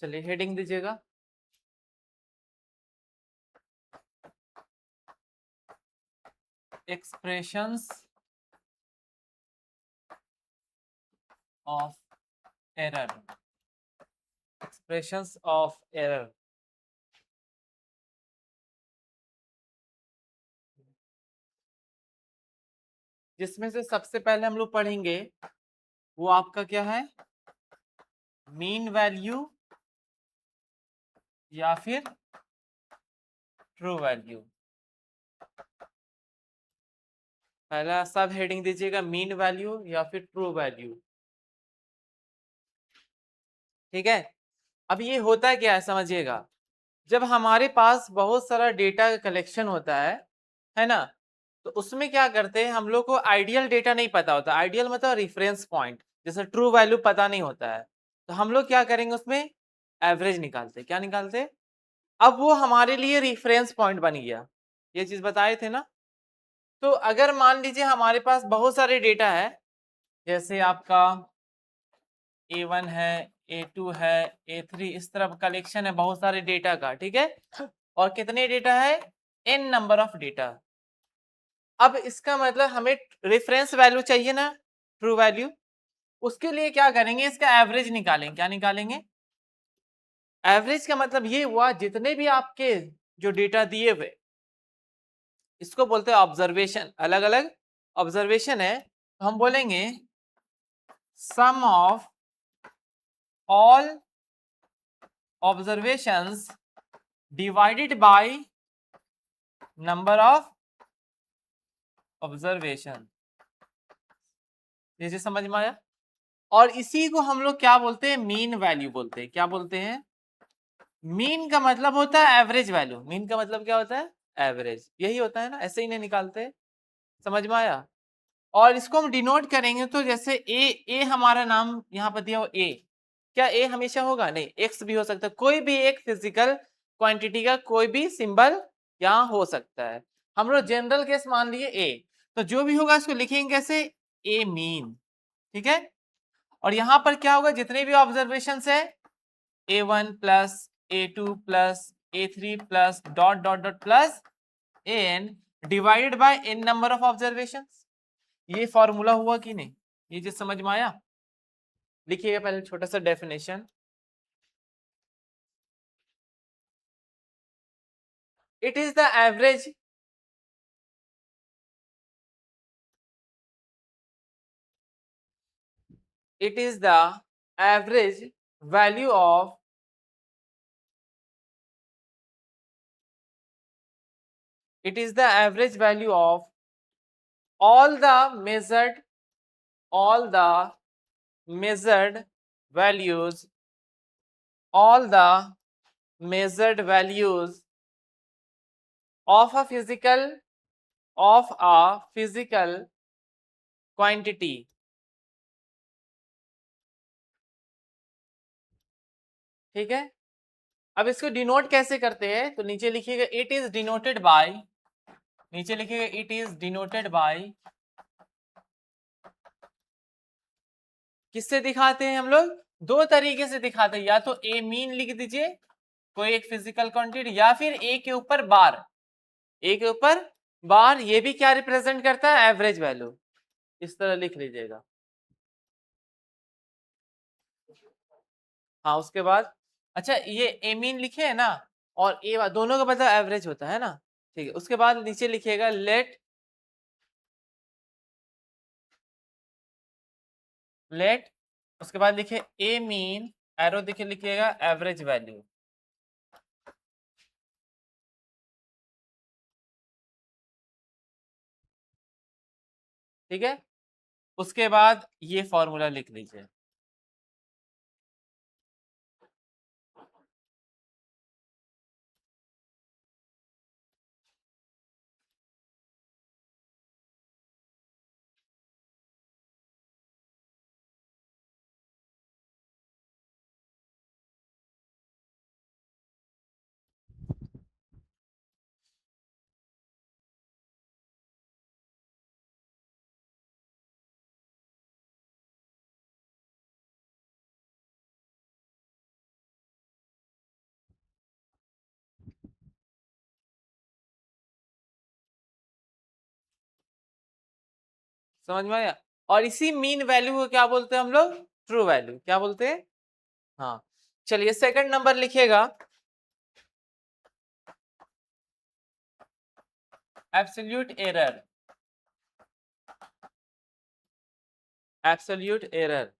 चलिए हेडिंग दीजिएगा। Expressions of error, expressions of error. जिसमें से सबसे पहले हम लोग पढ़ेंगे वो आपका क्या है, मीन वैल्यू या फिर ट्रू वैल्यू। पहला सब हेडिंग दीजिएगा मीन वैल्यू या फिर ट्रू वैल्यू। ठीक है, अब ये होता क्या है समझिएगा। जब हमारे पास बहुत सारा डेटा कलेक्शन होता है ना, तो उसमें क्या करते हैं हम लोग को आइडियल डेटा नहीं पता होता। आइडियल मतलब रेफरेंस पॉइंट, जैसे ट्रू वैल्यू पता नहीं होता है, तो हम लोग क्या करेंगे उसमें एवरेज निकालते। क्या निकालते? अब वो हमारे लिए रेफरेंस पॉइंट बन गया। ये चीज बताए थे ना। तो अगर मान लीजिए हमारे पास बहुत सारे डेटा है, जैसे आपका A1 है, A2 है, A3, इस तरह कलेक्शन है बहुत सारे डेटा का। ठीक है, और कितने डेटा है, n नंबर ऑफ डेटा। अब इसका मतलब हमें रेफरेंस वैल्यू चाहिए ना, ट्रू वैल्यू। उसके लिए क्या करेंगे, इसका एवरेज निकालेंगे। क्या निकालेंगे? एवरेज का मतलब ये हुआ जितने भी आपके जो डेटा दिए हुए, इसको बोलते हैं ऑब्जर्वेशन। अलग अलग ऑब्जर्वेशन है, तो हम बोलेंगे sum of all observations divided by number of observation. जैसे समझ में आया। और इसी को हम लोग क्या बोलते हैं, मीन वैल्यू बोलते हैं। क्या बोलते हैं? मीन का मतलब होता है एवरेज वैल्यू। मीन का मतलब क्या होता है, एवरेज। यही होता है ना, ऐसे ही नहीं निकालते। समझ में आया। और इसको हम डिनोट करेंगे तो जैसे ए हमारा नाम यहाँ पर दिया हो ए। क्या ए हमेशा होगा? नहीं, एक्स भी हो सकता है। कोई भी एक फिजिकल क्वांटिटी का कोई भी सिंबल यहाँ हो सकता है। हम लोग जनरल केस मान लिए ए, तो जो भी होगा इसको लिखेंगे कैसे, ए मीन। ठीक है, और यहाँ पर क्या होगा, जितने भी ऑब्जर्वेशन है A1 plus A2 plus A3 plus dot dot dot plus N divided by N number of observation. ये फॉर्मूला हुआ कि नहीं, ये चीज समझ में आया। लिखिएगा पहले छोटा सा definition. It is the average it is the average value of it is the average value of all the measured all the measured values all the measured values of a physical quantity। ठीक है, अब इसको denote कैसे करते हैं, तो नीचे लिखिएगा इट इज डिनोटेड बाय, नीचे लिखिएगा इट इज डिनोटेड बाय, किससे दिखाते हैं हम लोग, दो तरीके से दिखाते हैं। या तो ए मीन लिख दीजिए, कोई एक फिजिकल क्वांटिटी, या फिर ए के ऊपर बार, ए के ऊपर बार, ये भी क्या रिप्रेजेंट करता है, एवरेज वैल्यू। इस तरह लिख लीजिएगा। हाँ, उसके बाद अच्छा ये ए मीन लिखे है ना, और ए दोनों का मतलब एवरेज होता है ना। ठीक है, उसके बाद नीचे लिखिएगा लेट, उसके बाद लिखे ए मीन, एरो दिखे लिखिएगा एवरेज वैल्यू। ठीक है, उसके बाद ये फॉर्मूला लिख लीजिए। समझ में आया? और इसी मीन वैल्यू को क्या बोलते हैं हम लोग? True value. क्या बोलते हैं? हाँ, चलिए सेकंड नंबर लिखिएगा, एब्सोल्यूट एरर। एब्सोल्यूट एरर,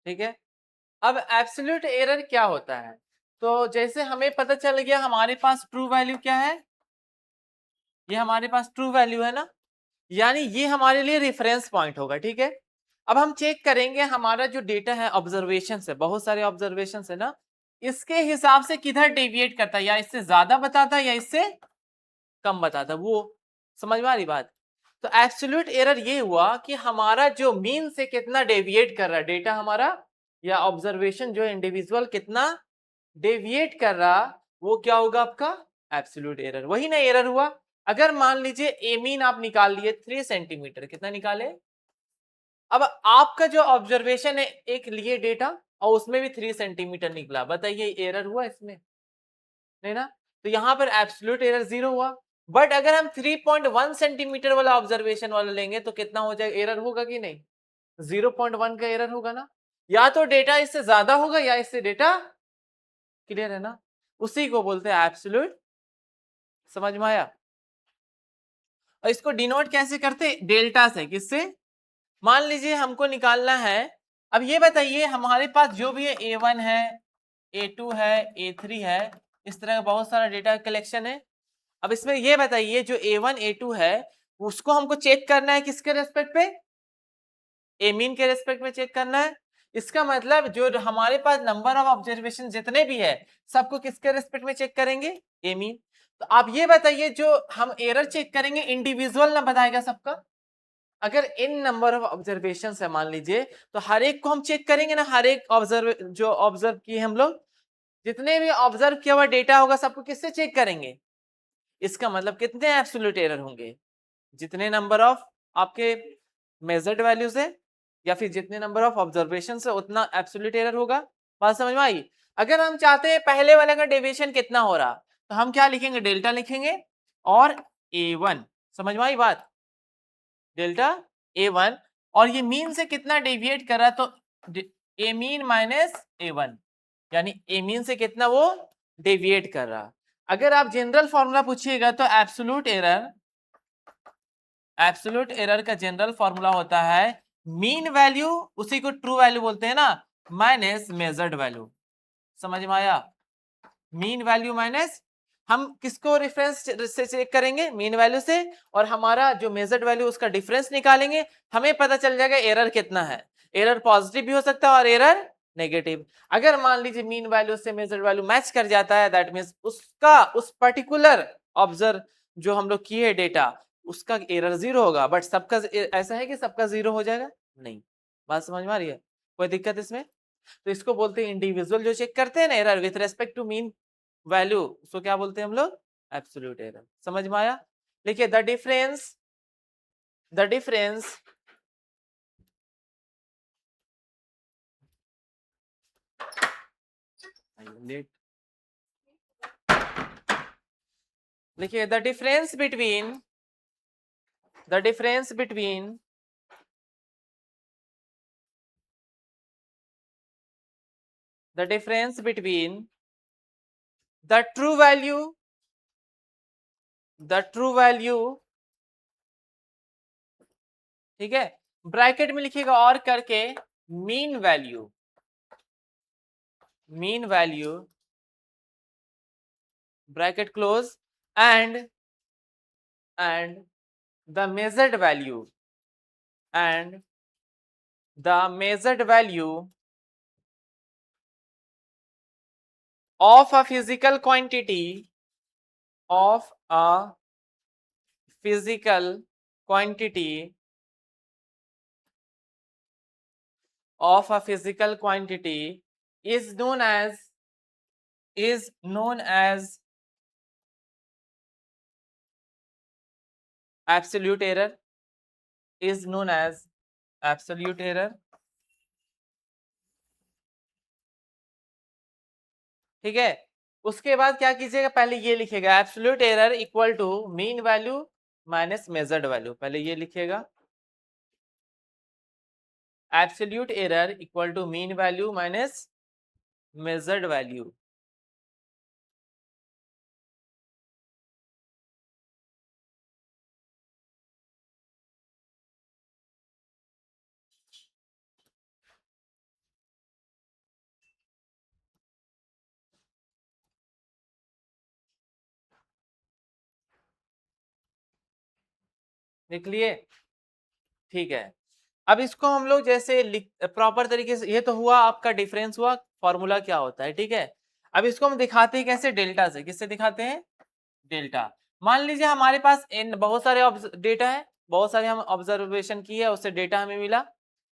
ठीक है। अब एब्सोल्यूट एरर क्या होता है? तो जैसे हमें पता चल गया हमारे पास ट्रू वैल्यू क्या है, ये हमारे पास ट्रू वैल्यू है ना, यानी ये हमारे लिए रेफरेंस पॉइंट होगा, ठीक है। अब हम चेक करेंगे हमारा जो डेटा है, ऑब्जर्वेशन है, बहुत सारे ऑब्जर्वेशन है ना, इसके हिसाब से किधर डेविएट करता है, या इससे ज्यादा बताता है या इससे कम बताता है, वो समझ में आ रही बात? तो एब्सोल्यूट एरर ये हुआ कि हमारा जो मीन से कितना डेविएट कर रहा है डेटा हमारा, या ऑब्जर्वेशन जो इंडिविजुअल कितना डेविएट कर रहा, वो क्या होगा आपका? Absolute error. वही ना एरर हुआ। अगर मान लीजिए ए मीन आप निकाल लिए 3 सेंटीमीटर, कितना निकाले? अब आपका जो ऑब्जर्वेशन है एक लिए डेटा और उसमें भी 3 सेंटीमीटर निकला, बताइए एरर हुआ इसमें? नहीं ना। तो यहां पर एब्सोल्यूट एरर 0 हुआ। बट अगर हम 3.1 सेंटीमीटर वाला ऑब्जर्वेशन वाला लेंगे तो कितना हो जाएगा? एरर होगा कि नहीं? 0.1 का एरर होगा ना। या तो डेटा इससे ज्यादा होगा या इससे डेटा, क्लियर है ना? उसी को बोलते हैं एब्सोल्यूट। समझ में आया? और इसको डिनोट कैसे करते? डेल्टा से। किससे? मान लीजिए हमको निकालना है, अब ये बताइए हमारे पास जो भी है A1 है, A2 है, A3 है, इस तरह का बहुत सारा डेटा कलेक्शन है। अब इसमें ये बताइए जो A1 A2 है उसको हमको चेक करना है किसके रेस्पेक्ट पे? ए मीन के रेस्पेक्ट में चेक करना है। इसका मतलब जो हमारे पास नंबर ऑफ ऑब्जर्वेशन जितने भी है सबको किसके रेस्पेक्ट में चेक करेंगे? ए मीन। तो आप ये बताइए जो हम एरर चेक करेंगे इंडिविजुअल ना बताएगा सबका? अगर इन नंबर ऑफ ऑब्जर्वेशन है मान लीजिए, तो हर एक को हम चेक करेंगे ना, हर एक ऑब्जर्व जो ऑब्जर्व किए हम लोग, जितने भी ऑब्जर्व किया हुआ डेटा होगा सबको किससे चेक करेंगे? इसका मतलब कितने एब्सोल्यूट एरर होंगे? जितने नंबर ऑफ आपके मेजर्ड वैल्यूज है या फिर जितने नंबर ऑफ ऑब्जर्वेशन है उतना एब्सोल्यूट एरर होगा। बात समझ में आई? अगर हम चाहते हैं पहले वाले का डेविएशन कितना हो रहा, तो हम क्या लिखेंगे? डेल्टा लिखेंगे और A1। समझ में आई बात? Delta A1। और ये मीन से कितना डेविएट कर रहा, तो ए मीन माइनस A1, यानी ए मीन से कितना वो डेविएट कर रहा। अगर आप जनरल फॉर्मूला पूछिएगा तो एब्सोल्यूट एरर का जनरल फॉर्मूला होता है मीन वैल्यू, उसी को ट्रू वैल्यू बोलते हैं ना, माइनस मेजर्ड वैल्यू। समझ में आया? मीन वैल्यू माइनस, हम किसको रेफरेंस से चेक करेंगे? मीन वैल्यू से। और हमारा जो मेजर्ड वैल्यू उसका डिफरेंस निकालेंगे, हमें पता चल जाएगा एरर कितना है। एरर पॉजिटिव भी हो सकता है और एरर नेगेटिव। अगर मान लीजिए मीन वैल्यू से मेजर्ड वैल्यू मैच कर जाता है, दैट मींस उसका उस पर्टिकुलर ऑब्जर्व जो हम लोग किए डेटा उसका एरर 0 होगा। बट सबका ऐसा है कि सबका 0 हो जाएगा? नहीं। बात समझ में आ रही है? कोई दिक्कत इसमें? तो इसको बोलते हैं इंडिविजुअल जो चेक करते हैं ना error with respect to mean value, उसको क्या बोलते हैं हम लोग? Absolute error. समझ में आया? देखिए द डिफरेंस लेट देखिए the difference between the true value, ठीक है, ब्रैकेट में लिखिएगा और करके mean value bracket close, and the measured value and the measured value of a physical quantity of a physical quantity is known as absolute error, is known as absolute error। ठीक है। उसके बाद क्या कीजिएगा, पहले ये लिखिएगा absolute error equal to mean value minus measured value, पहले ये लिखिएगा absolute error equal to mean value minus measured value. लिख लिए, ठीक है। अब इसको हम लोग जैसे प्रॉपर तरीके से, ये तो हुआ आपका डिफरेंस हुआ, फॉर्मूला क्या होता है, ठीक है। अब इसको हम दिखाते हैं कैसे, डेल्टा से। किससे दिखाते हैं, डेल्टा। मान लीजिए हमारे पास इन बहुत सारे डेटा है, बहुत सारे हम ऑब्जर्वेशन किए, उससे डेटा हमें मिला,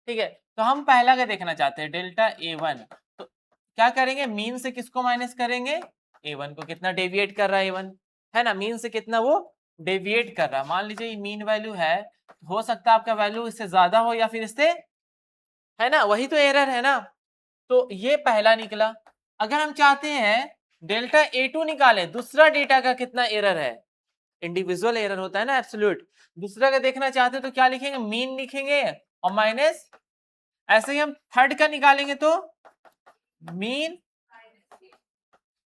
ठीक है। तो हम पहला क्या देखना चाहते हैं, डेल्टा A1। तो क्या करेंगे, मीन से किसको माइनस करेंगे, A1 को। कितना डेविएट कर रहा है A1, है ना, मीन से कितना वो डेविएट कर रहा है। मान लीजिए ये मीन वैल्यू है, हो सकता है आपका वैल्यू इससे ज्यादा हो या फिर इससे, है ना, वही तो एरर है ना। तो ये पहला निकला। अगर हम चाहते हैं डेल्टा A2 निकाले, दूसरा डेटा का कितना एरर है, इंडिविजुअल एरर होता है ना एब्सोल्यूट, दूसरा का देखना चाहते हैं तो क्या लिखेंगे, मीन लिखेंगे और माइनस, ऐसे ही हम थर्ड का निकालेंगे तो मीन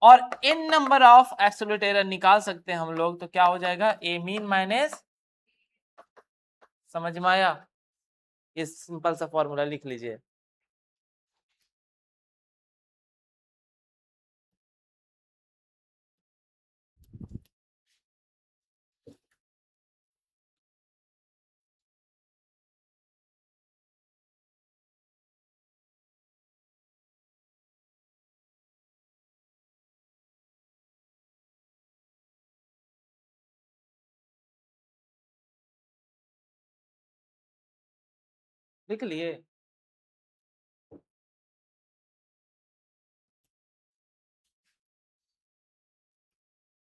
और इन नंबर ऑफ एब्सोल्यूट एरर निकाल सकते हैं हम लोग, तो क्या हो जाएगा, ए मीन माइनस, समझ में आया, ये सिंपल सा फॉर्मूला लिख लीजिए। लिख लिए,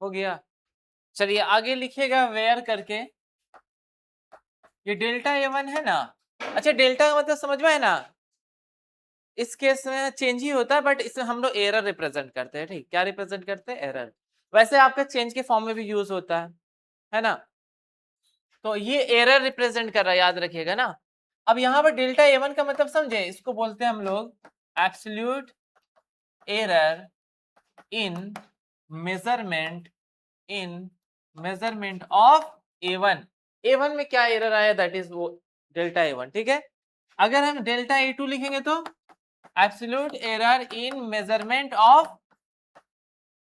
हो गया। चलिए आगे लिखिएगा वेयर करके, ये डेल्टा A1 है ना। अच्छा, डेल्टा का मतलब समझ में है ना, इस केस में चेंज ही होता है, बट इसमें हम लोग एरर रिप्रेजेंट करते हैं, ठीक, क्या रिप्रेजेंट करते हैं, एरर। वैसे आपका चेंज के फॉर्म में भी यूज होता है ना। तो ये एरर रिप्रेजेंट कर रहा है, याद रखिएगा ना। अब यहाँ पर डेल्टा A1 का मतलब समझे, इसको बोलते हैं हम लोग absolute error in measurement, in measurement of A1। A1 में क्या एरर आया, दैट इज वो डेल्टा A1, ठीक है। अगर हम डेल्टा A2 लिखेंगे तो absolute error in measurement of,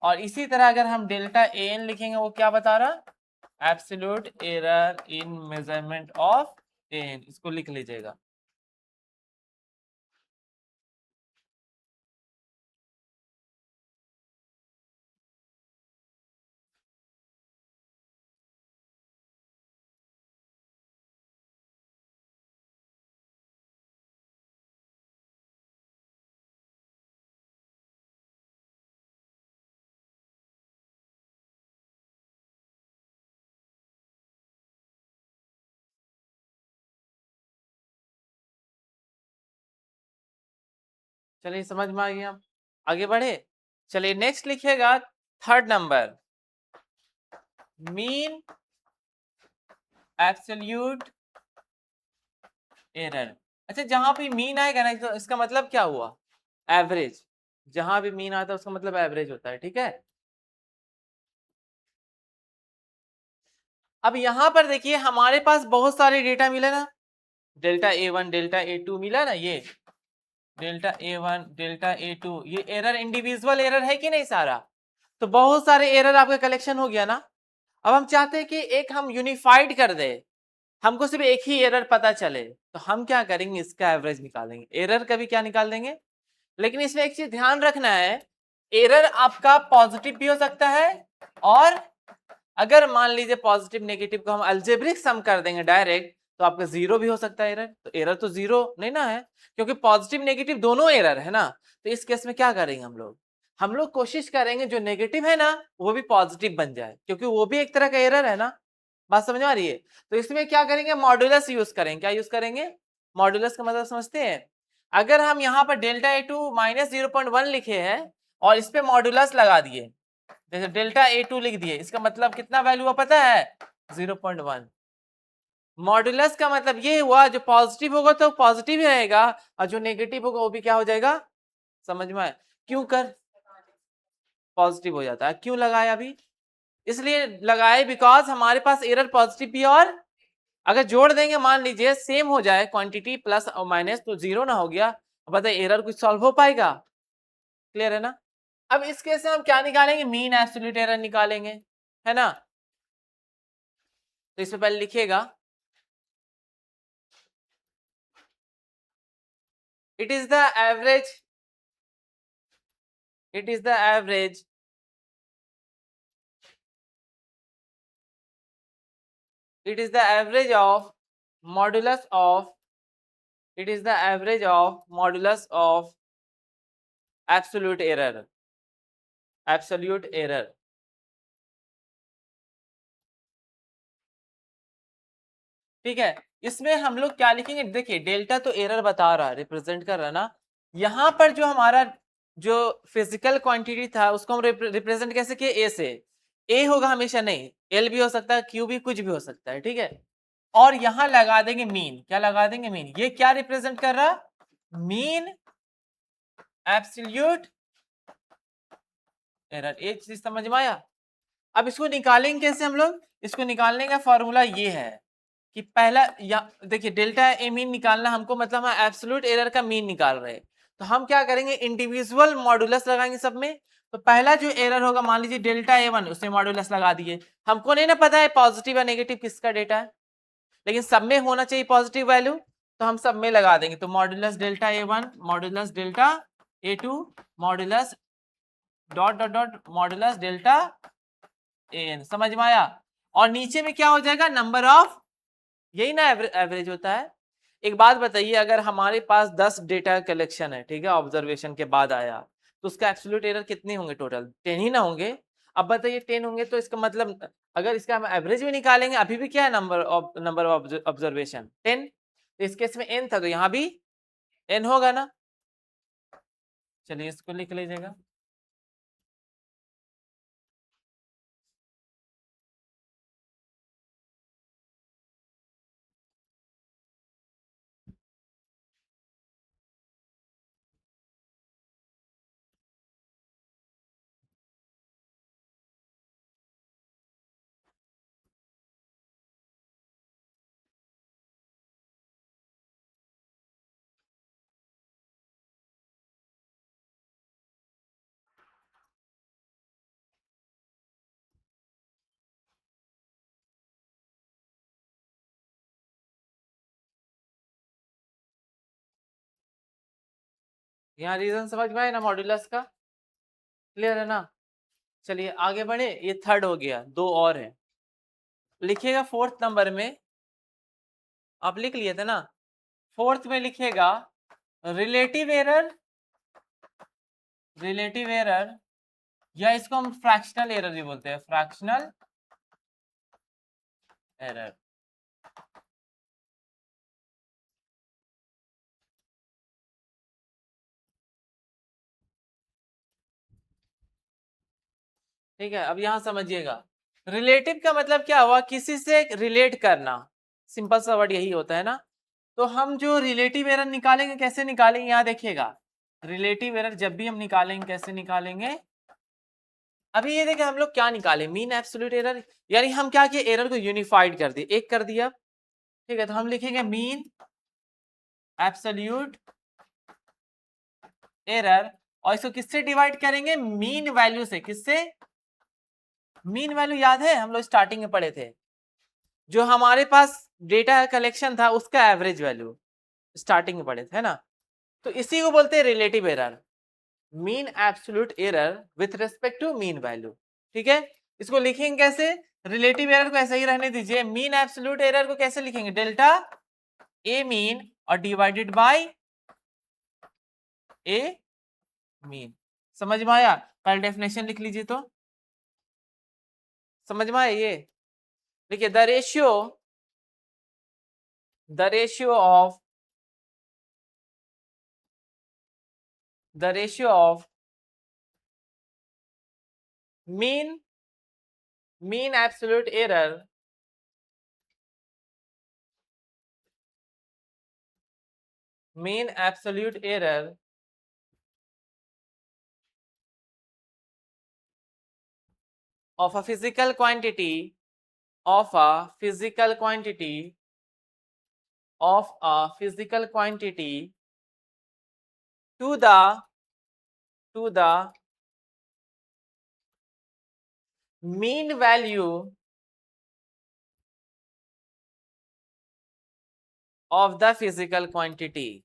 और इसी तरह अगर हम डेल्टा AN लिखेंगे, वो क्या बता रहा, absolute error in measurement of AN, इसको लिख लीजिएगा। चलिए समझ में आ गया, आगे बढ़े। चलिए नेक्स्ट लिखिएगा, third number, mean absolute error. अच्छा, जहां भी मीन आएगा ना, तो इसका मतलब क्या हुआ, एवरेज। जहां भी मीन आता है उसका मतलब एवरेज होता है, ठीक है। अब यहां पर देखिए हमारे पास बहुत सारे डेटा मिले ना, डेल्टा A1 डेल्टा A2 मिला ना, ये डेल्टा A1 डेल्टा A2, ये एरर इंडिविजुअल एरर है कि नहीं सारा, तो बहुत सारे एरर आपका कलेक्शन हो गया ना। अब हम चाहते हैं कि एक हम यूनिफाइड कर दे, हमको सिर्फ एक ही एरर पता चले, तो हम क्या करेंगे, इसका एवरेज निकालेंगे, एरर का भी क्या निकाल देंगे। लेकिन इसमें एक चीज ध्यान रखना है, एरर आपका पॉजिटिव भी हो सकता है, और अगर मान लीजिए पॉजिटिव नेगेटिव को हम अल्जेब्रिक सम कर देंगे डायरेक्ट, तो आपका जीरो भी हो सकता है एरर, तो एरर तो जीरो नहीं ना है, क्योंकि पॉजिटिव नेगेटिव दोनों एरर है ना। तो इस केस में क्या करेंगे हम लोग कोशिश करेंगे जो नेगेटिव है ना वो भी पॉजिटिव बन जाए, क्योंकि वो भी एक तरह का एरर है ना, बात समझ में आ रही है। तो इसमें क्या करेंगे, मॉड्यूलस यूज करेंगे। क्या यूज करेंगे, मॉड्यूलस का मतलब समझते हैं। अगर हम यहाँ पर डेल्टा A2 माइनस 0.1 लिखे हैं, और इस पे मॉड्यूलस लगा दिए, जैसे डेल्टा A2 लिख दिए, इसका मतलब कितना वैल्यू हुआ पता है? 0.1। मॉड्यूलस का मतलब ये हुआ जो पॉजिटिव होगा तो पॉजिटिव ही रहेगा, और जो नेगेटिव होगा वो भी क्या हो जाएगा? समझ में आया? क्यों कर पॉजिटिव हो जाता है, क्यों लगाया अभी? इसलिए लगाए बिकॉज हमारे पास एरर पॉजिटिव भी, और अगर जोड़ देंगे मान लीजिए सेम हो जाए क्वांटिटी प्लस और माइनस, तो जीरो ना हो गया, बताइए एरर कुछ सॉल्व हो पाएगा? क्लियर है ना? अब इस केस में हम क्या निकालेंगे? मीन एब्सोल्यूट एरर निकालेंगे, है ना? तो इसमें पहले लिखिएगा, it is the average, it is the average it is the average of modulus of it is the average of modulus of absolute error, absolute error। ठीक है, इसमें हम लोग क्या लिखेंगे? देखिए डेल्टा तो एरर बता रहा है, रिप्रेजेंट कर रहा है ना, यहां पर जो हमारा जो फिजिकल क्वांटिटी था उसको हम रिप्रेजेंट कैसे किए? ए से। ए होगा हमेशा नहीं, एल भी हो सकता है, क्यू भी, कुछ भी हो सकता है, ठीक है। और यहां लगा देंगे मीन, क्या लगा देंगे? मीन। ये क्या रिप्रेजेंट कर रहा? Mean absolute error. एक चीज समझ में आया? अब इसको निकालेंगे कैसे हम लोग? इसको निकालने का फॉर्मूला ये है कि पहला, या देखिए डेल्टा ए मीन निकालना हमको, मतलब हम एब्सोल्यूट एरर का मीन निकाल रहे हैं, तो हम क्या करेंगे? इंडिविजुअल मॉड्यूलस लगाएंगे सब में। तो पहला जो एरर होगा, मान लीजिए डेल्टा A1, उसमें मॉड्यूलस लगा दिए। हमको नहीं ना पता है पॉजिटिव या नेगेटिव किसका डेटा है, लेकिन सब में होना चाहिए पॉजिटिव वैल्यू, तो हम सब में लगा देंगे। तो modulus delta A1 modulus delta A2 modulus dot dot dot modulus delta AN। समझ में आया? और नीचे में क्या हो जाएगा? नंबर ऑफ, यही ना एवरेज होता है। एक बात बताइए, अगर हमारे पास 10 डेटा कलेक्शन है, ठीक है, ऑब्जर्वेशन के बाद आया, तो उसका एब्सोल्यूट एरर कितने होंगे? टोटल 10 ही ना होंगे? अब बताइए 10 होंगे तो इसका मतलब अगर इसका हम एवरेज भी निकालेंगे, अभी भी क्या है? Number of observation 10। तो इस केस में n था, तो यहाँ भी n होगा ना? चलिए इसको लिख लीजिएगा। यहाँ रीजन समझ में आए ना मॉड्यूलस का? क्लियर है ना? चलिए आगे बढ़े, ये थर्ड हो गया, दो और है। लिखिएगा फोर्थ नंबर में, आप लिख लिए थे ना? फोर्थ में लिखिएगा रिलेटिव एरर, रिलेटिव एरर, या इसको हम फ्रैक्शनल एरर भी बोलते हैं, फ्रैक्शनल एरर। ठीक है, अब यहां समझिएगा, रिलेटिव का मतलब क्या हुआ? किसी से रिलेट करना, सिंपल सा वर्ड यही होता है ना। तो हम जो रिलेटिव एरर निकालेंगे, कैसे निकालेंगे? यहाँ देखिएगा, रिलेटिव एरर जब भी हम निकालेंगे कैसे निकालेंगे? अभी ये देखिए हम लोग क्या निकाले? मीन एब्सोल्यूट एरर, यानी हम क्या किए? एरर को यूनिफाइड कर दिए, एक कर दिया। ठीक है, तो हम लिखेंगे मीन एब्सोल्यूट एरर, और इसको किससे डिवाइड करेंगे? मीन वैल्यू से। किससे? मीन वैल्यू याद है, हम लोग स्टार्टिंग में पढ़े थे, जो हमारे पास डेटा कलेक्शन था उसका एवरेज वैल्यू, स्टार्टिंग में पढ़े थे, है ना? तो इसी को बोलते हैं relative error, mean absolute error with respect to mean value. ठीक है, इसको लिखेंगे कैसे? रिलेटिव एरर को ऐसे ही रहने दीजिए। मीन एब्सोल्यूट एरर को कैसे लिखेंगे? डेल्टा ए मीन और डिवाइडेड बाय ए मीन। समझ में आया? पहले डेफिनेशन लिख लीजिए, तो समझ में आया ये? देखिए, the ratio of the ratio of mean absolute error of a physical quantity of a physical quantity to the mean value of the physical quantity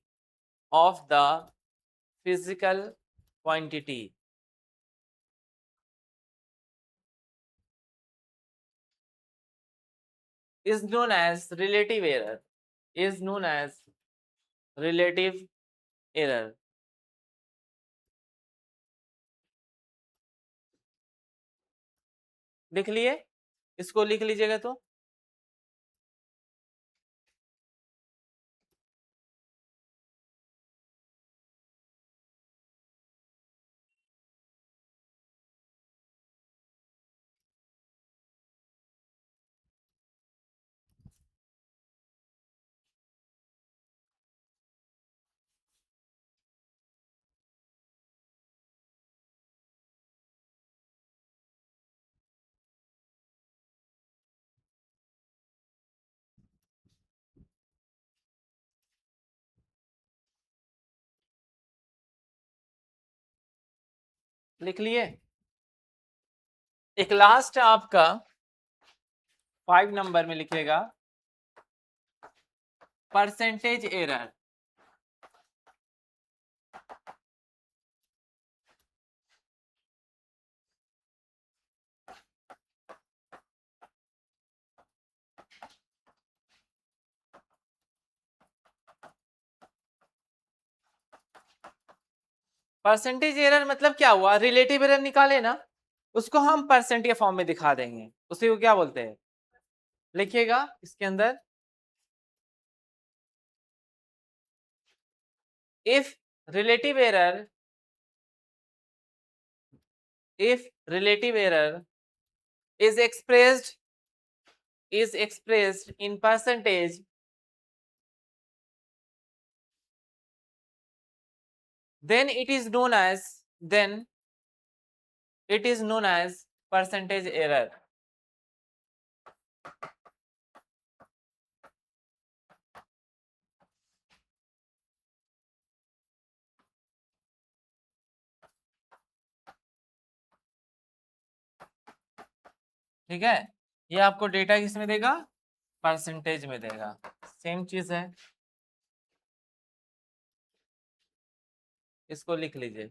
is known as relative error. लिख लिए, इसको लिख लीजिएगा तो लिख लिए। एक लास्ट आपका 5 नंबर में लिखेगा परसेंटेज एरर। परसेंटेज एरर मतलब क्या हुआ, रिलेटिव एरर निकाले ना, उसको हम परसेंट के फॉर्म में दिखा देंगे, उसी को क्या बोलते हैं, लिखिएगा इसके अंदर if relative error is expressed in percentage, then it is known as percentage error। ठीक है, ये आपको डेटा किसमें देगा, परसेंटेज में देगा, सेम चीज है, इसको लिख लीजिए।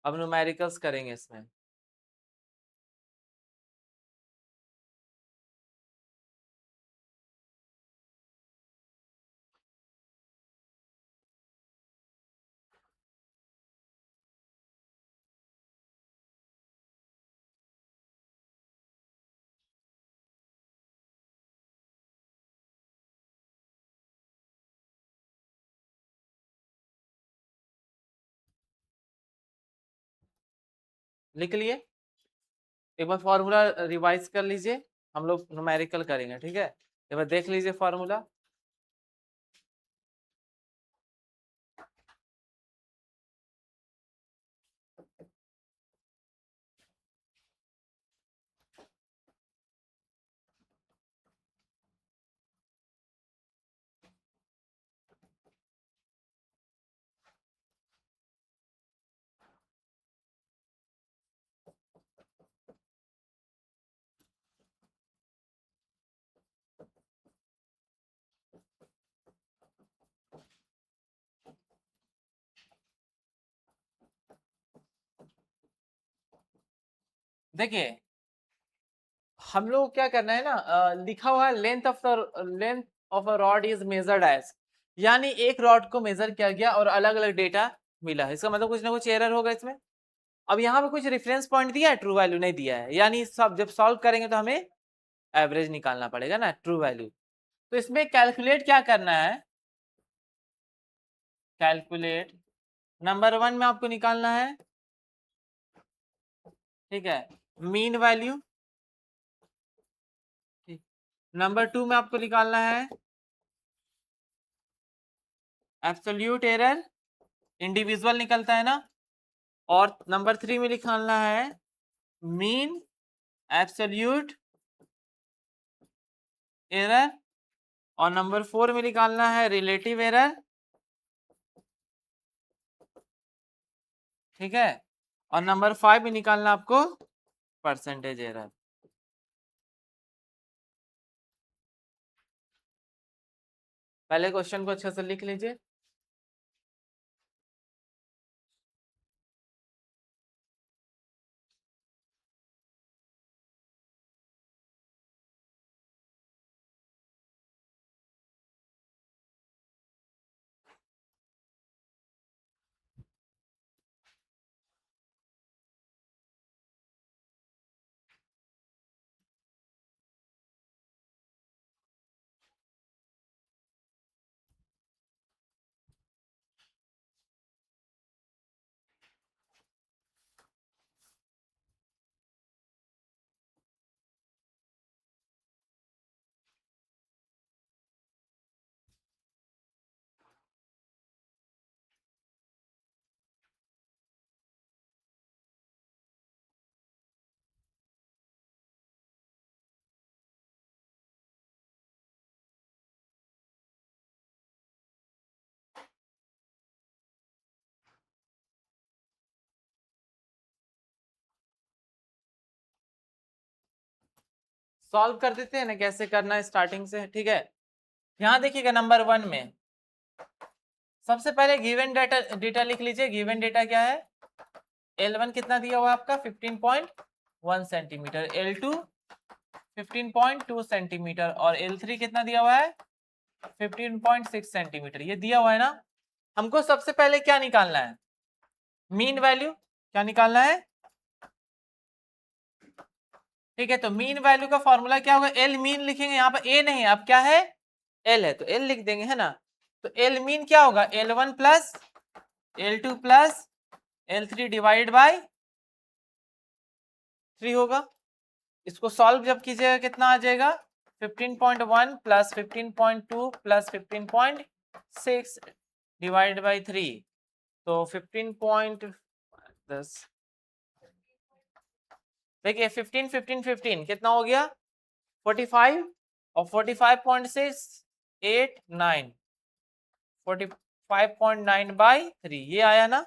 अब न्यूमेरिकल्स करेंगे इसमें। लिख लिए, एक बार फॉर्मूला रिवाइज कर लीजिए, हम लोग न्यूमेरिकल करेंगे, ठीक है, एक बार देख लीजिए फॉर्मूला। देखिए हम लोग क्या करना है ना, लिखा हुआ है length of a rod is measured as, यानी एक रॉड को मेजर किया गया और अलग अलग डेटा मिला है, इसका मतलब कुछ ना कुछ एरर होगा इसमें। अब यहाँ पे कुछ रेफरेंस पॉइंट दिया है, ट्रू वैल्यू नहीं दिया है, यानी सब जब सॉल्व करेंगे तो हमें एवरेज निकालना पड़ेगा ना, ट्रू वैल्यू। तो इसमें कैलकुलेट क्या करना है, कैलकुलेट नंबर 1 में आपको निकालना है ठीक है, मीन वैल्यू। नंबर 2 में आपको निकालना है एब्सोल्यूट एरर, इंडिविजुअल निकलता है ना। और नंबर 3 में निकालना है मीन एब्सोल्यूट एरर, और नंबर 4 में निकालना है रिलेटिव एरर। ठीक है, और नंबर 5 में निकालना आपको परसेंटेज एरर। पहले क्वेश्चन को अच्छे से लिख लीजिए। सॉल्व कर देते हैं ना, कैसे करना है स्टार्टिंग से। ठीक है, यहाँ देखिएगा नंबर 1 में सबसे पहले गिवन डेटा लिख लीजिए। गिवन डेटा क्या है, L1 कितना दिया हुआ है आपका 15.1 सेंटीमीटर, L2 15.2 सेंटीमीटर, और L3 कितना दिया हुआ है 15.6 सेंटीमीटर। ये दिया हुआ है ना। हमको सबसे पहले क्या निकालना है, मीन वैल्यू। क्या निकालना है, ठीक है। तो मीन वैल्यू का फॉर्मूला क्या होगा, एल मीन लिखेंगे, यहाँ पर ए नहीं है, अब क्या है एल है, तो एल लिख देंगे, है ना। तो एल मीन क्या होगा, L1 plus L2 plus L3 divide by 3 होगा। इसको सॉल्व जब कीजिएगा कितना आ जाएगा, 15.1 प्लस 15.2 प्लस 15.6 डिवाइड बाय 3, तो 15.10, देखिए 15 कितना हो गया 45, और 45.6 8 9 45.9 बाई 3, ये आया ना।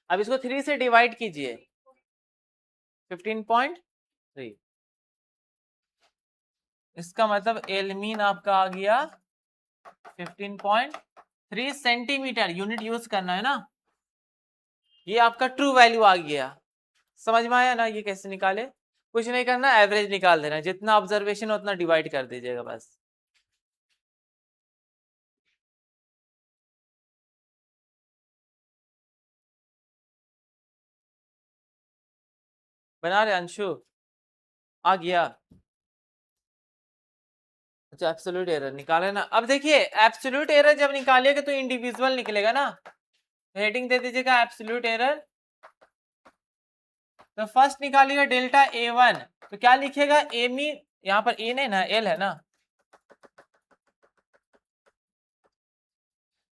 अब इसको 3 से डिवाइड कीजिए, 15.3, इसका मतलब एल मीन आपका आ गया 15.3 सेंटीमीटर। यूनिट यूज करना है ना। ये आपका ट्रू वैल्यू आ गया, समझ में आया ना। ये कैसे निकाले, कुछ नहीं करना, एवरेज निकाल देना, जितना ऑब्जर्वेशन है उतना डिवाइड कर दीजिएगा बस। बना रहे अंशु, आ गया। अच्छा, एब्सोल्यूट एरर निकाले ना। अब देखिए एब्सोल्यूट एरर जब निकालिएगा तो इंडिविजुअल निकलेगा ना। हेडिंग दे दीजिएगा एब्सोल्यूट एरर। तो फर्स्ट निकालिएगा डेल्टा A1, तो क्या लिखेगा ए मीन, यहाँ पर ए नहीं ना, एल है ना।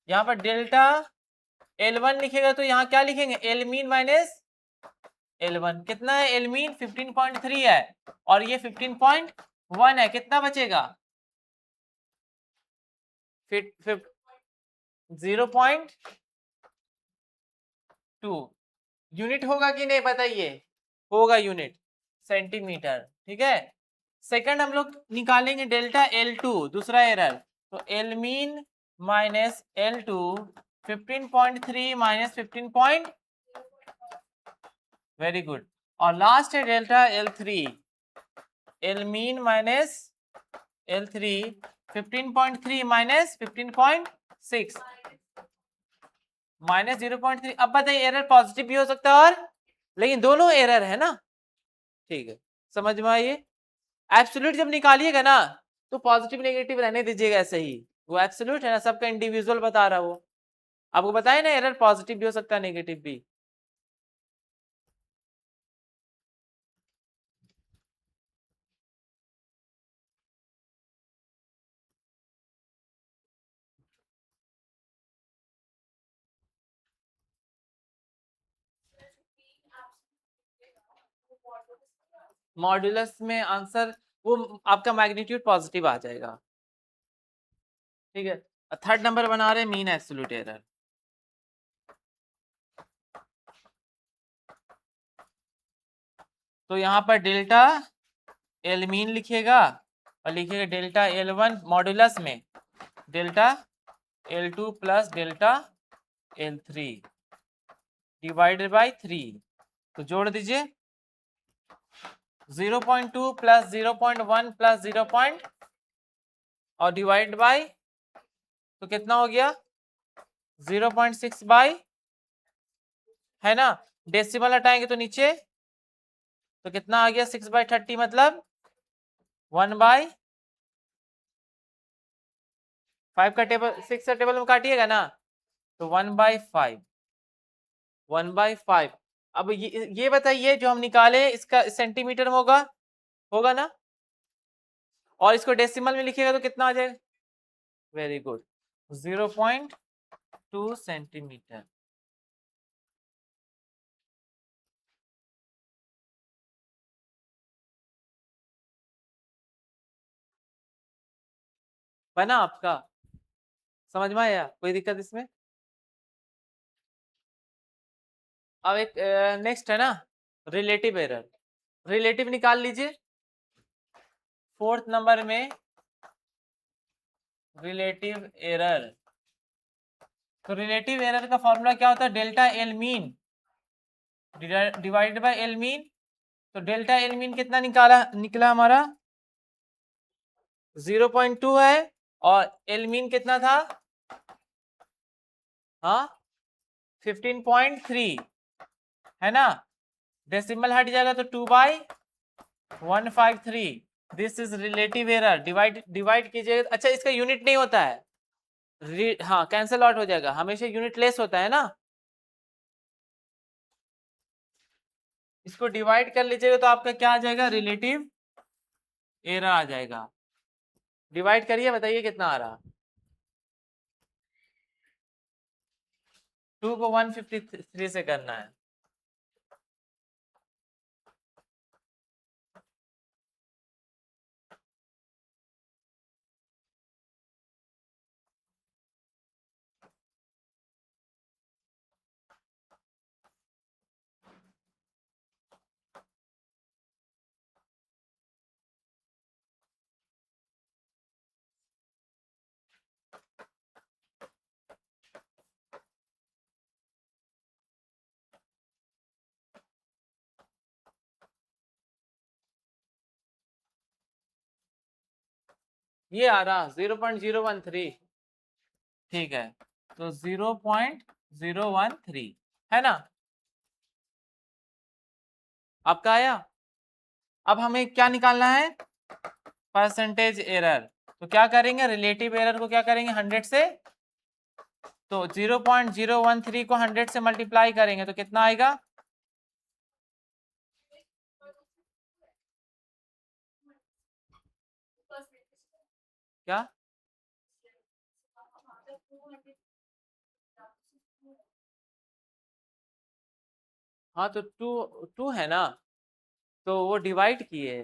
यहाँ पर डेल्टा L1 लिखेगा तो यहाँ क्या लिखेंगे, एल मीन माइनस L1। कितना है एल मीन 15.3 है, और ये 15.1 है, कितना बचेगा फिर 0.2। यूनिट होगा कि नहीं बताइए, होगा यूनिट, सेंटीमीटर। ठीक है, सेकंड हम लोग निकालेंगे डेल्टा L2, दूसरा एरर। तो L mean minus L2 15.3 minus 15 very good. और लास्ट है delta L3, L mean minus L3 15.3 minus 15.6 minus 0.3। अब बताइए एरर पॉजिटिव भी हो सकता है, और लेकिन दोनों एरर है ना। ठीक है, समझ में आइए। एब्सोल्यूट जब निकालिएगा ना तो पॉजिटिव नेगेटिव रहने दीजिएगा ऐसे ही, वो एब्सोल्यूट है ना, सबका इंडिविजुअल बता रहा वो। आपको बताया ना एरर पॉजिटिव भी हो सकता है नेगेटिव भी। मॉड्यूलस में आंसर वो आपका मैग्नीट्यूड पॉजिटिव आ जाएगा। ठीक है, थर्ड नंबर बना रहे मीन एब्सोल्यूट एरर। तो यहाँ पर डेल्टा एल मीन लिखेगा और लिखेगा डेल्टा L1 मॉड्यूलस में delta L2 plus delta L3 divided by 3। तो जोड़ दीजिए 0.2 प्लस 0.1 प्लस 0. और डिवाइड बाय तो कितना हो गया 0.6 बाय, है ना, डेसिमल हटाएंगे तो नीचे तो कितना आ गया 6/30 मतलब 1/5 का टेबल 6 का टेबल में काटिएगा ना तो 1/5 1/5। अब ये बताइए जो हम निकाले इसका सेंटीमीटर में होगा ना, और इसको डेसिमल में लिखिएगा तो कितना आ जाएगा, वेरी गुड 0.2 सेंटीमीटर। बना आपका, समझ में आया, कोई दिक्कत इसमें? अब एक नेक्स्ट है ना रिलेटिव एरर, रिलेटिव निकाल लीजिए फोर्थ नंबर में रिलेटिव एरर। तो रिलेटिव एरर का फॉर्मूला क्या होता है, delta L mean divided by L mean. तो डेल्टा एल मीन कितना निकला हमारा 0.2 है और एल मीन कितना था, हाँ 15.3 है ना, डेसिमल हट जाएगा तो 2/153। This is relative error. Divide कीजिएगा, अच्छा इसका यूनिट नहीं होता है, हाँ कैंसल आउट हो जाएगा, हमेशा यूनिट लेस होता है ना। इसको डिवाइड कर लीजिएगा तो आपका क्या आ जाएगा, रिलेटिव एरर आ जाएगा। डिवाइड करिए बताइए कितना आ रहा, 2 को 153 से करना है। ये आ रहा 0.013, ठीक है, तो 0.013 है ना, आपका आया। अब हमें क्या निकालना है, परसेंटेज एरर। तो क्या करेंगे, रिलेटिव एरर को क्या करेंगे 100 से, तो 0.013 को 100 से मल्टीप्लाई करेंगे तो कितना आएगा, क्या, हाँ तो 2 है ना, तो वो डिवाइड किए,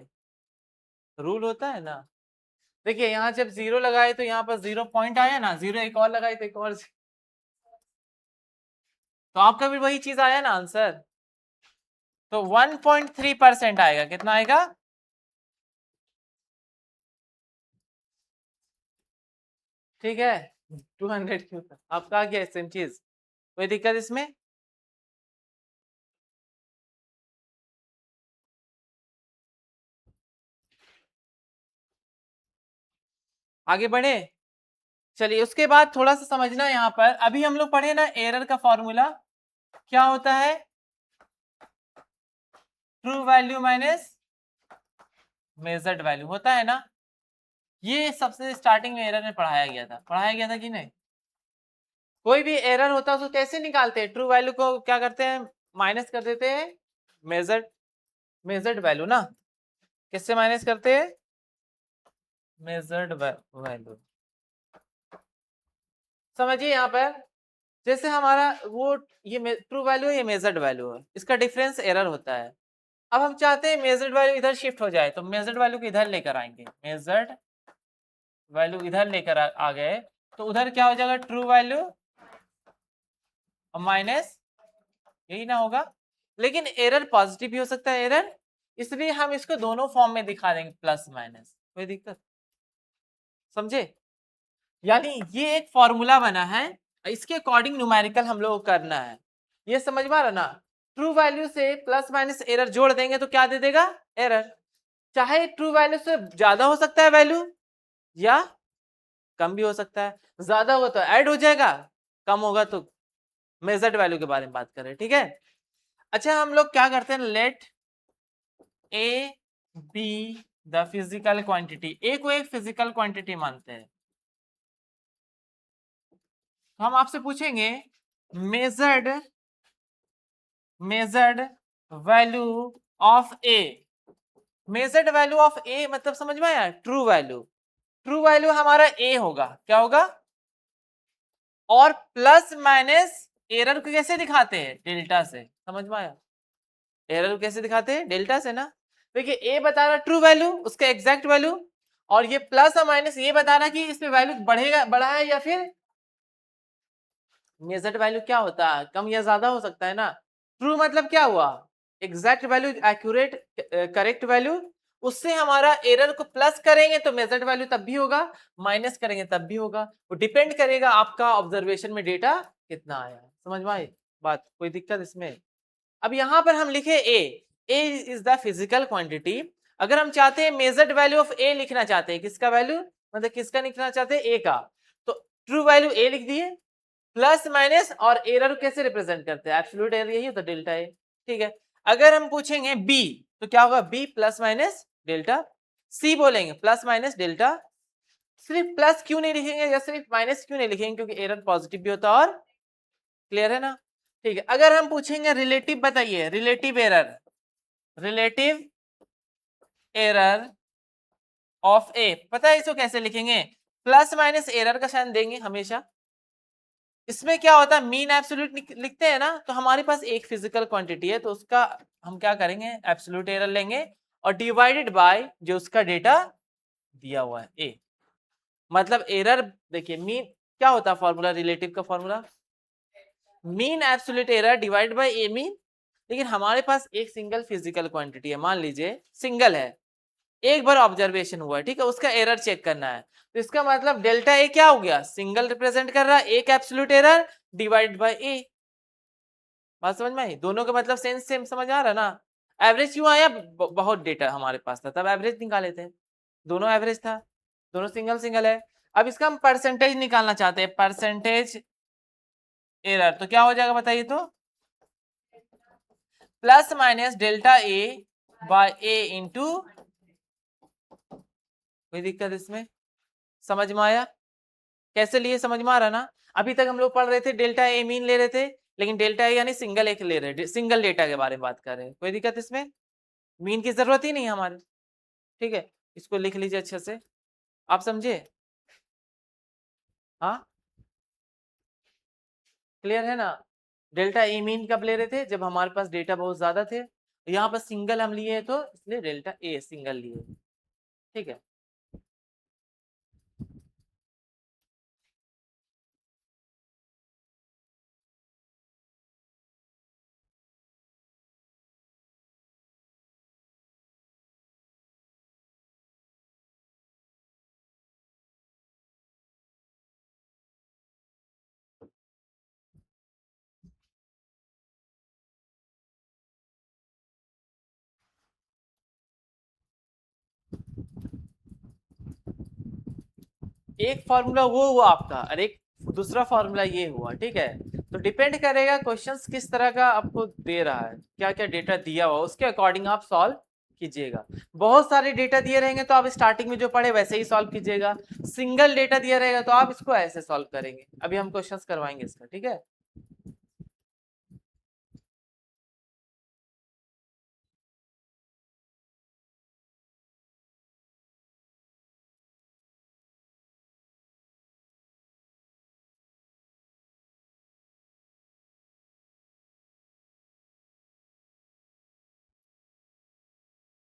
रूल होता है ना। देखिए यहाँ जब 0 लगाए तो यहाँ पर 0 पॉइंट आया ना, 0 एक और लगाए तो एक और, तो आपका भी वही चीज आया ना आंसर। तो 1.3% आएगा, कितना आएगा, ठीक है 200 क्यों था आपका, आ गया सेम चीज, कोई दिक्कत इसमें? आगे बढ़े, चलिए उसके बाद थोड़ा सा समझना यहाँ पर, अभी हम लोग पढ़े ना एरर का फॉर्मूला क्या होता है, true value minus measured value होता है ना। ये सबसे स्टार्टिंग में एरर में पढ़ाया गया था कि नहीं? कोई भी एरर होता है उसको कैसे निकालते हैं, ट्रू वैल्यू को क्या करते हैं, माइनस कर देते हैं मेजर्ड मेजर्ड वैल्यू ना, किससे माइनस करते हैं, मेजर्ड वैल्यू। समझिए यहाँ पर जैसे हमारा वो ये ट्रू वैल्यू है, ये मेजर्ड वैल्यू है, इसका डिफरेंस एरर होता है। अब हम चाहते हैं मेजर्ड वैल्यू इधर शिफ्ट हो जाए, तो मेजर्ड वैल्यू को इधर लेकर आएंगे, मेजर्ड वैल्यू इधर लेकर आ गए, तो उधर क्या हो जाएगा, ट्रू वैल्यू और माइनस, यही ना होगा। लेकिन एरर पॉजिटिव भी हो सकता है एरर, इसलिए हम इसको दोनों फॉर्म में दिखा देंगे, प्लस माइनस, कोई दिक्कत, समझे? यानी ये एक फॉर्मूला बना है, इसके अकॉर्डिंग न्यूमेरिकल हम लोग को करना है, ये समझ में आ रहा ना? ट्रू वैल्यू से प्लस माइनस एरर जोड़ देंगे तो क्या दे देगा, एरर। चाहे ट्रू वैल्यू से ज्यादा हो सकता है वैल्यू, या कम भी हो सकता है, ज्यादा होगा तो ऐड हो जाएगा, कम होगा तो मेजर्ड वैल्यू के बारे में बात करें, ठीक है। अच्छा, हम लोग क्या करते हैं, let A be the physical quantity, A को एक फिजिकल क्वांटिटी मानते हैं, तो हम आपसे पूछेंगे measured measured value of A, measured value of A मतलब समझ में आया, ट्रू वैल्यू, ट्रू वैल्यू हमारा ए होगा, क्या होगा, और प्लस माइनस एरर को कैसे दिखाते हैं, डेल्टा से, समझ में आया? एरर को कैसे दिखाते हैं, डेल्टा से ना। देखिए ए बता रहा ट्रू वैल्यू, उसका एग्जैक्ट वैल्यू, और ये प्लस और माइनस ये बता रहा कि इसमें वैल्यू बढ़ेगा, बढ़ा है या फिर मेजर्ड वैल्यू क्या होता है, कम या ज्यादा हो सकता है ना। ट्रू मतलब क्या हुआ, exact value, accurate correct value, उससे हमारा एरर को प्लस करेंगे तो मेजर्ड वैल्यू तब भी होगा, माइनस करेंगे तब भी होगा, वो डिपेंड करेगा आपका ऑब्जर्वेशन में डेटा कितना आया, समझ में आई बात, कोई दिक्कत इसमें? अब यहां पर हम लिखे ए इज द फिजिकल क्वांटिटी, अगर हम चाहते हैं मेजर्ड वैल्यू ऑफ ए लिखना चाहते हैं, किसका वैल्यू, मतलब किसका लिखना चाहते हैं, ए का, तो ट्रू वैल्यू ए लिख दिए, प्लस माइनस और एरर कैसे रिप्रेजेंट करते हैं, एब्सोल्यूट एरर यही होता है, डेल्टा ए, ठीक है। अगर हम पूछेंगे बी तो क्या होगा, बी प्लस माइनस डेल्टा, सी बोलेंगे प्लस माइनस डेल्टा, सिर्फ प्लस क्यों नहीं लिखेंगे या सिर्फ माइनस क्यों नहीं लिखेंगे, क्योंकि एरर पॉजिटिव भी होता है, और क्लियर है ना, ठीक है। अगर हम पूछेंगे रिलेटिव, बताइए relative error, relative error of A, पता है इसको कैसे लिखेंगे, प्लस माइनस एरर का साइन देंगे हमेशा, इसमें क्या होता है, मीन एब्सोल्यूट लिखते हैं ना, तो हमारे पास एक फिजिकल क्वांटिटी है तो उसका हम क्या करेंगे, एब्सोल्यूट एरर लेंगे और डिवाइडेड बाय जो उसका डेटा दिया हुआ है ए, मतलब एरर, देखिए मीन क्या होता है, फॉर्मूला रिलेटिव का formula mean absolute error divide by A mean, लेकिन हमारे पास एक सिंगल फिजिकल क्वांटिटी है, मान लीजिए सिंगल है, एक बार ऑब्जर्वेशन हुआ है, ठीक है, उसका एरर चेक करना है, तो इसका मतलब डेल्टा ए क्या हो गया, सिंगल रिप्रेजेंट कर रहा है, एक एब्सोल्यूट एरर डिवाइड बाय ए, बात समझ में आई, दोनों का मतलब सेंस सेम समझ आ रहा ना। एवरेज क्यों आया, बहुत डेटा हमारे पास था तब एवरेज निकाले थे, दोनों एवरेज था, दोनों सिंगल सिंगल है। अब इसका हम परसेंटेज निकालना चाहते हैं, परसेंटेज एरर, तो क्या हो जाएगा बताइए, तो प्लस माइनस डेल्टा ए बाय ए इंटू, कोई दिक्कत इसमें, समझ में आया कैसे लिए, समझ में आ रहा ना। अभी तक हम लोग पढ़ रहे थे डेल्टा ए मीन ले रहे थे, लेकिन डेल्टा ए यानी सिंगल एक ले रहे, सिंगल डेटा के बारे में बात कर रहे हैं, कोई दिक्कत इसमें, मीन की जरूरत ही नहीं है हमारे, ठीक है, इसको लिख लीजिए अच्छे से, आप समझे, हाँ क्लियर है ना। डेल्टा ए मीन कब ले रहे थे, जब हमारे पास डेटा बहुत ज्यादा थे, यहाँ पर सिंगल हम लिए तो इसलिए डेल्टा ए सिंगल लिए, ठीक है। एक फॉर्मूला वो हुआ आपका और एक दूसरा फॉर्मूला ये हुआ, ठीक है, तो डिपेंड करेगा क्वेश्चंस किस तरह का आपको दे रहा है, क्या क्या डेटा दिया हुआ उसके अकॉर्डिंग आप सॉल्व कीजिएगा। बहुत सारे डेटा दिए रहेंगे तो आप स्टार्टिंग में जो पढ़े वैसे ही सॉल्व कीजिएगा, सिंगल डेटा दिया रहेगा तो आप इसको ऐसे सॉल्व करेंगे, अभी हम क्वेश्चंस करवाएंगे इसका, ठीक है।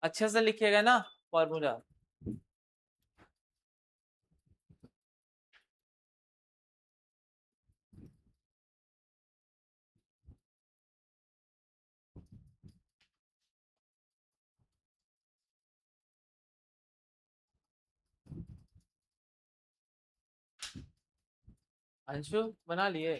अच्छे से लिखिएगा ना फॉर्मूला। अंशु बना लिए?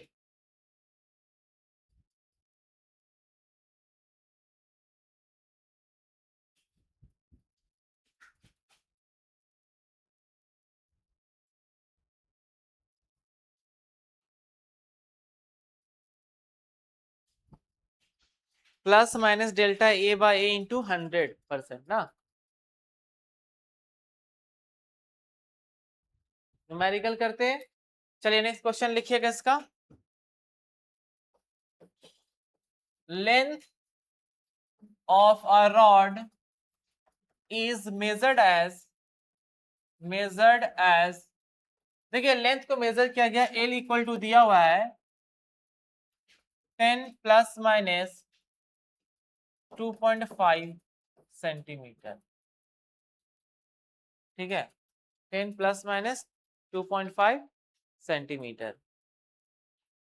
प्लस माइनस डेल्टा ए बाय ए इंटू 100% ना, न्यूमेरिकल करते हैं। चलिए नेक्स्ट क्वेश्चन लिखिएगा इसका। Length of a rod is measured as, देखिए लेंथ को मेजर किया गया, एल इक्वल टू दिया हुआ है 10 प्लस माइनस 2.5 सेंटीमीटर, ठीक है, 10 प्लस माइनस 2.5 सेंटीमीटर।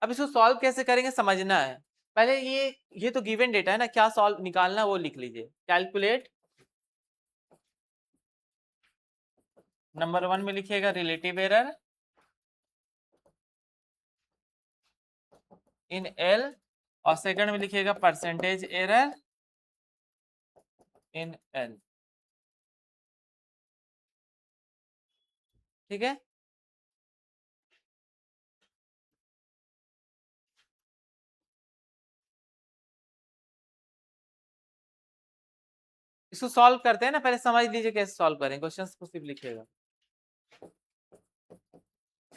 अब इसको सॉल्व कैसे करेंगे समझना है। पहले ये तो गिवन डेटा है ना, क्या सॉल्व निकालना है वो लिख लीजिए। कैलकुलेट, नंबर 1 में लिखिएगा रिलेटिव एरर इन एल, और सेकंड में लिखिएगा परसेंटेज एरर इन एल, ठीक है। इसको सॉल्व करते हैं ना, पहले समझ लीजिए कैसे सॉल्व करें, क्वेश्चन को सिर्फ लिखिएगा,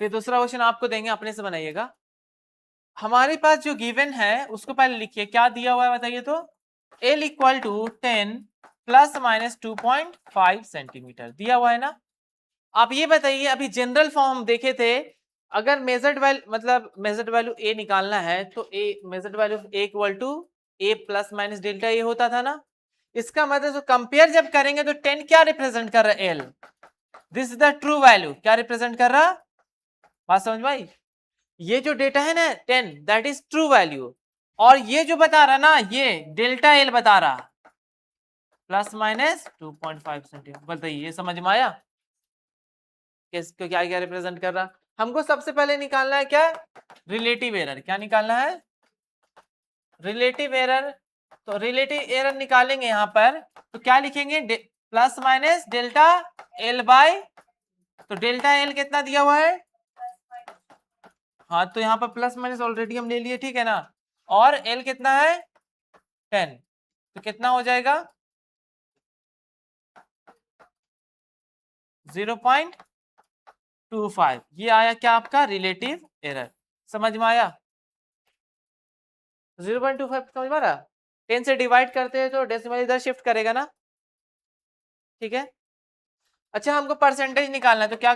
फिर दूसरा क्वेश्चन आपको देंगे, अपने से बनाइएगा। हमारे पास जो गिवन है उसको पहले लिखिए, क्या दिया हुआ है बताइए तो। L equal to 10 plus minus 2.5 centimetre दिया हुआ है ना। आप ये बताइए, अभी जनरल फॉर्म देखे थे, अगर मेजर्ड वैल्यू मतलब मेजर्ड वैल्यू ए निकालना है तो A measured value A equal to A plus minus delta A होता था ना। इसका मतलब तो कंपेयर जब करेंगे तो 10 क्या रिप्रेजेंट कर रहा है, L, this is the true value, क्या रिप्रेजेंट कर रहा, बात समझ भाई। ये जो डेटा है ना 10 दैट इज ट्रू वैल्यू, और ये जो बता रहा ना ये डेल्टा एल बता रहा प्लस माइनस 2.5 सेंटीमीटर। बताइए ये समझ में आया किसको क्या क्या रिप्रेजेंट कर रहा। हमको सबसे पहले निकालना है क्या, रिलेटिव एरर। क्या निकालना है, रिलेटिव एरर। तो रिलेटिव एरर निकालेंगे यहाँ पर, तो क्या लिखेंगे, plus minus delta L by, तो डेल्टा एल कितना दिया हुआ है, हाँ तो यहाँ पर प्लस माइनस ऑलरेडी हम ले लिए, ठीक है ना, और एल कितना है 10, तो कितना हो जाएगा 0.25। ये आया क्या आपका रिलेटिव एरर, समझ में आया। 0.25 समझ में आ रहा। 10 से डिवाइड करते हैं तो डेसिमल इधर शिफ्ट करेगा ना, ठीक है। अच्छा हमको परसेंटेज निकालना है, तो क्या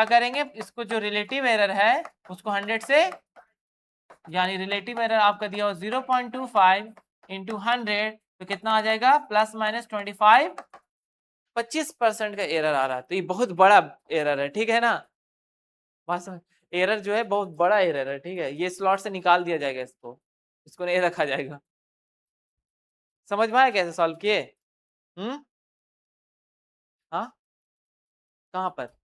करेंगे, इसको जो रिलेटिव एरर है उसको 100 से, यानी रिलेटिव एरर आपका दिया हो 0.25 इंटू 100, तो कितना आ जाएगा प्लस माइनस 25, 25% का एरर आ रहा है, तो ये बहुत बड़ा एरर है, ठीक है ना। बस एरर जो है बहुत बड़ा एरर है, ठीक है, ये स्लॉट से निकाल दिया जाएगा, इसको नहीं रखा जाएगा। समझ में आया कैसे सॉल्व किए, हाँ कहाँ पर,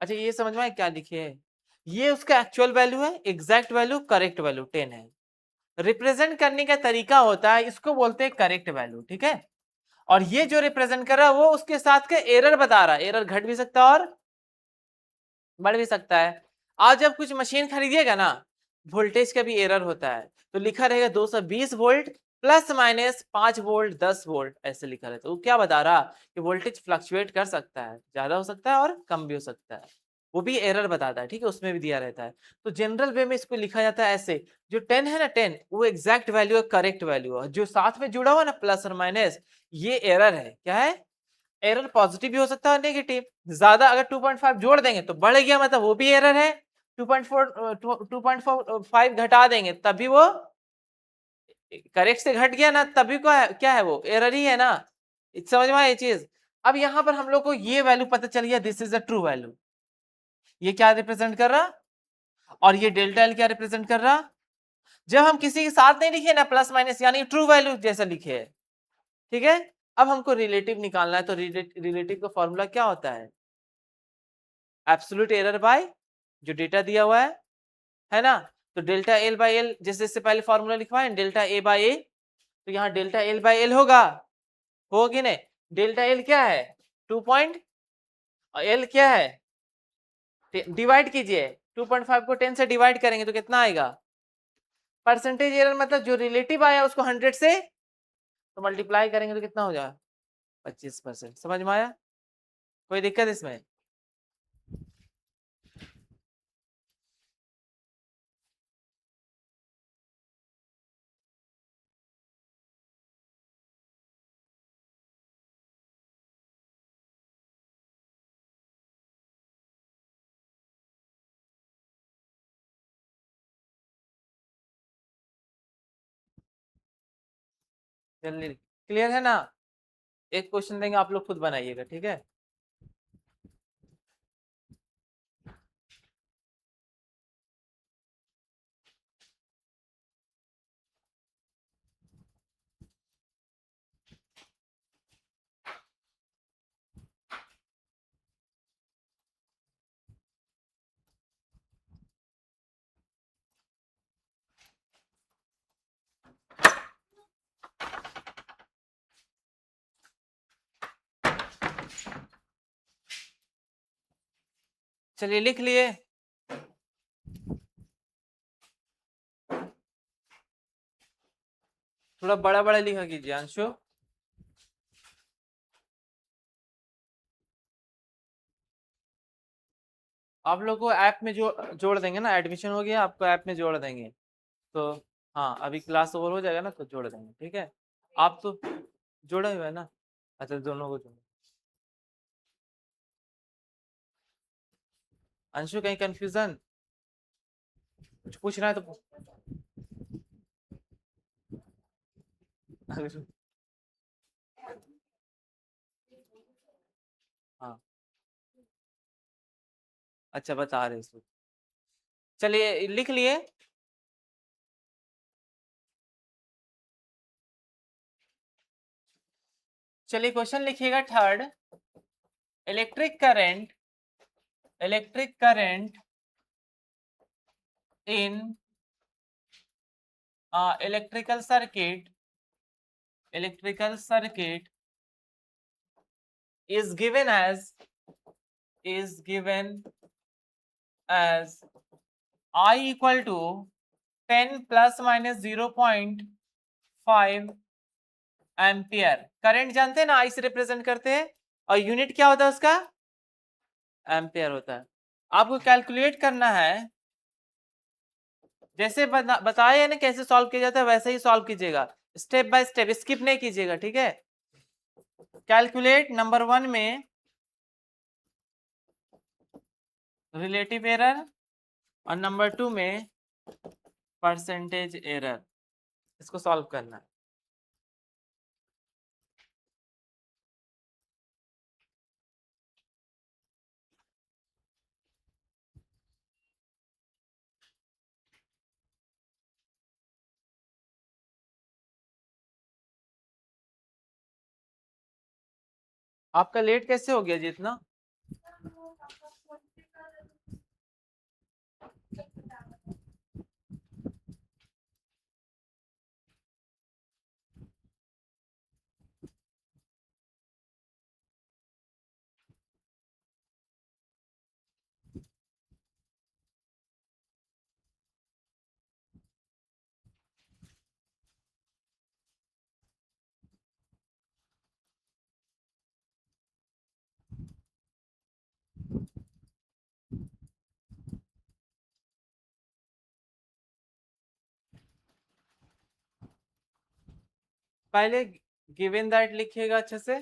अच्छा ये समझ में आया क्या लिखे, ये उसका एक्चुअल वैल्यू है, एग्जैक्ट वैल्यू करेक्ट वैल्यू 10 है। रिप्रेजेंट करने का तरीका होता है, इसको बोलते हैं करेक्ट वैल्यू, ठीक है। और ये जो रिप्रेजेंट कर रहा है वो उसके साथ के एरर बता रहा है, एरर घट भी सकता है और बढ़ भी सकता है। आज जब कुछ मशीन खरीदिएगा ना, वोल्टेज का भी एरर होता है, तो लिखा रहेगा 220 volt plus minus 5 volt 10 volt ऐसे लिखा रहता है। वो क्या बता रहा कि वोल्टेज फ्लक्चुएट कर सकता है, ज्यादा हो सकता है और कम भी हो सकता है, वो भी एरर बताता है, ठीक है, उसमें भी दिया रहता है। तो जनरल वे में इसको लिखा जाता है ऐसे, जो 10 है ना 10 वो एग्जैक्ट वैल्यू है, करेक्ट वैल्यू है, जो साथ में जुड़ा हुआ ना प्लस और माइनस ये एरर है, क्या है, एरर पॉजिटिव भी हो सकता है और नेगेटिव। ज्यादा अगर 2.5 जोड़ देंगे तो बढ़ गया, मतलब वो भी एरर है, 2.4 2.45 घटा देंगे तब भी वो करेक्ट से घट गया ना तभी क्या है वो एरर ही है ना, समझ में आया ये चीज। अब यहाँ पर हम लोग को ये वैल्यू पता चल गया, this is a true value. ये क्या रिप्रेजेंट कर रहा, और ये डेल्टा एल क्या रिप्रेजेंट कर रहा, जब हम किसी के साथ नहीं लिखे ना प्लस माइनस यानी ट्रू वैल्यू जैसा लिखे है, ठीक है। अब हमको रिलेटिव निकालना है, तो रिलेटिव का फॉर्मूला क्या होता है, एब्सोल्यूट एरर बाय जो डेटा दिया हुआ है ना। तो डेल्टा एल बाई एल, जैसे इससे पहले फॉर्मूला लिखवाए डेल्टा ए बाई ए, तो यहाँ डेल्टा एल बाई एल होगा कि नहीं। डेल्टा एल क्या है 2 पॉइंट, और एल क्या है, डिवाइड कीजिए 2.5 को 10 से डिवाइड करेंगे तो कितना आएगा, परसेंटेज एरर मतलब जो रिलेटिव आया उसको 100 से तो मल्टीप्लाई करेंगे तो कितना हो जाएगा 25%। समझ में आया, कोई दिक्कत इसमें। जल्दी क्लियर है ना, एक क्वेश्चन देंगे आप लोग खुद बनाइएगा, ठीक है। चलिए लिख लिए, थोड़ा बड़ा बड़ा लिखा कीजिए अंशु। आप लोग को ऐप में जोड़ देंगे ना, एडमिशन हो गया आपको ऐप में जोड़ देंगे, तो हाँ अभी क्लास ओवर हो जाएगा ना तो जोड़ देंगे, ठीक है। आप तो जोड़े हुए है ना, अच्छा दोनों को जोड़ो। अंशु कहीं कंफ्यूजन, कुछ पूछना है तो हाँ अच्छा बता रहे इसको, चलिए लिख लिए। चलिए क्वेश्चन लिखिएगा third, electric current, electric current in electrical circuit, electrical circuit is given as, is given as I equal to 10 plus minus 0.5 ampere. Current जानते हैं ना, आई से रिप्रेजेंट करते हैं, और यूनिट क्या होता है उसका, एम्पियर होता है। आपको कैलकुलेट करना है, जैसे बताया ना कैसे सॉल्व किया जाता है वैसे ही सॉल्व कीजिएगा, स्टेप बाय स्टेप, स्किप नहीं कीजिएगा, ठीक है। कैलकुलेट नंबर 1 में रिलेटिव एरर, और नंबर 2 में परसेंटेज एरर, इसको सॉल्व करना है। आपका लेट कैसे हो गया जी इतना, पहले गिवन दैट लिखिएगा अच्छे से।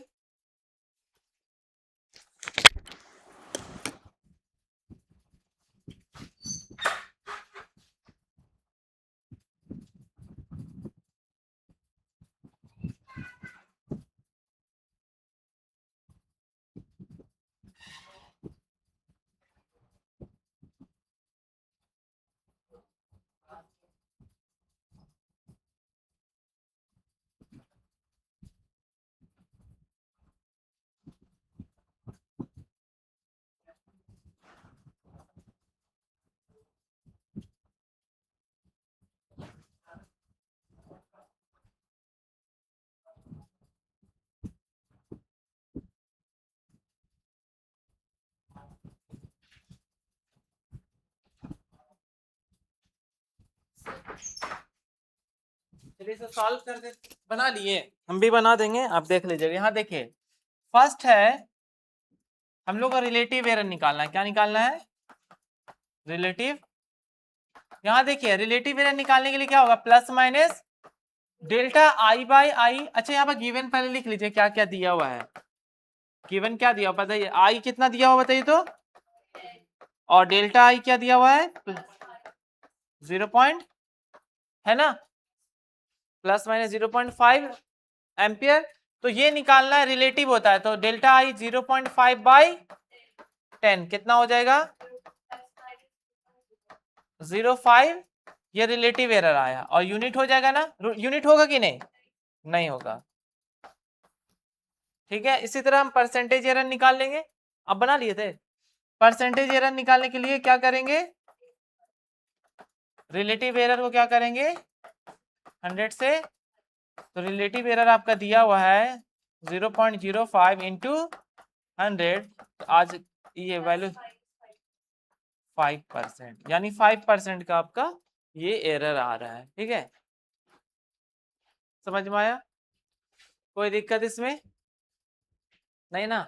चलिए इसे सॉल्व कर दे, बना लिए, हम भी बना देंगे, आप देख लीजिएगा। यहाँ देखिए फर्स्ट है हम लोग का रिलेटिव एरर निकालना है। क्या निकालना है? रिलेटिव। यहाँ देखिए रिलेटिव एरर निकालने के लिए क्या होगा? Plus minus delta I by I. अच्छा यहाँ पर गिवन पहले लिख लीजिए क्या क्या दिया हुआ है। गिवन क्या दिया हुआ बताइए? आई कितना दिया हुआ बताइए तो, और डेल्टा आई क्या दिया हुआ है? 0 पॉइंट, है ना, प्लस माइनस 0.5 एम्पियर। तो ये निकालना है, रिलेटिव होता है, तो डेल्टा आई 0.5 बाई 10 कितना हो जाएगा? 0.5। ये रिलेटिव एरर आया, और यूनिट हो जाएगा ना? यूनिट होगा कि नहीं? नहीं होगा। ठीक है, इसी तरह हम परसेंटेज एरर निकाल लेंगे। अब बना लिए थे। परसेंटेज एरर निकालने के लिए क्या करेंगे? रिलेटिव एरर को क्या करेंगे? 100 से, तो रिलेटिव एरर आपका दिया हुआ है 0.05 इंटू 100। तो आज ये वैल्यू 5%, यानी 5% का आपका ये एरर आ रहा है। ठीक है, समझ में आया? कोई दिक्कत इसमें नहीं ना?